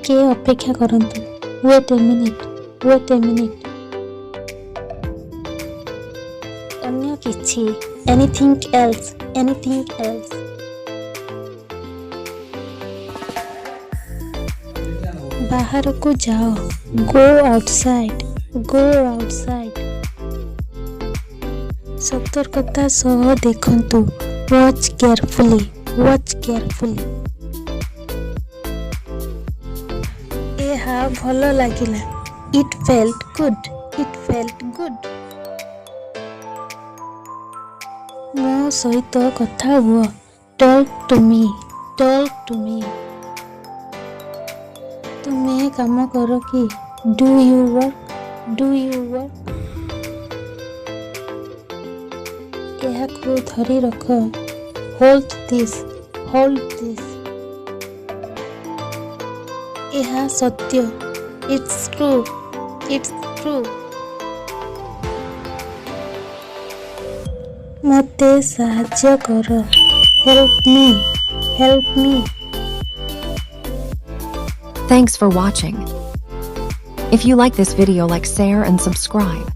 ଟିକେ ଅପେକ୍ଷା କରନ୍ତୁ। Wait a minute, wait a minute. ଅନ୍ୟ କିଛି, ଏନିଥିଙ୍ଗ ଏଲ୍ସ, ଏନିଥିଙ୍ଗ ଏଲ୍ସ। ବାହାରକୁ ଯାଅ, ଗୋ ଆଉଟସାଇଡ୍, ଗୋ ଆଉଟସାଇଡ୍। ସତର୍କତା ସହ ଦେଖନ୍ତୁ, ୱାଚ୍ କେୟାରଫୁଲି, ୱାଚ୍ କେୟାରଫୁଲି। ଏହା ଭଲ ଲାଗିଲା। It felt good, it felt good. ମୋ ସହିତ କଥା ହୁଅ, talk to me, talk to me. ତୁମେ କାମ କର କି? Do you work, do you work. ଏହାକୁ ଧରି ରଖ, ହୋଲ୍ଡ ଦିସ୍, ହୋଲ୍ଡ ଦିସ୍। ଏହା ସତ୍ୟ, ଇଟ୍ସ ଟ୍ରୁ, ଇଟ୍ସ ଟ୍ରୁ। ମୋତେ ସାହାଯ୍ୟ କର, ହେଲ୍ପ ମି, ହେଲ୍ପ ମି। Thanks for watching. If you like this video, like, share and subscribe.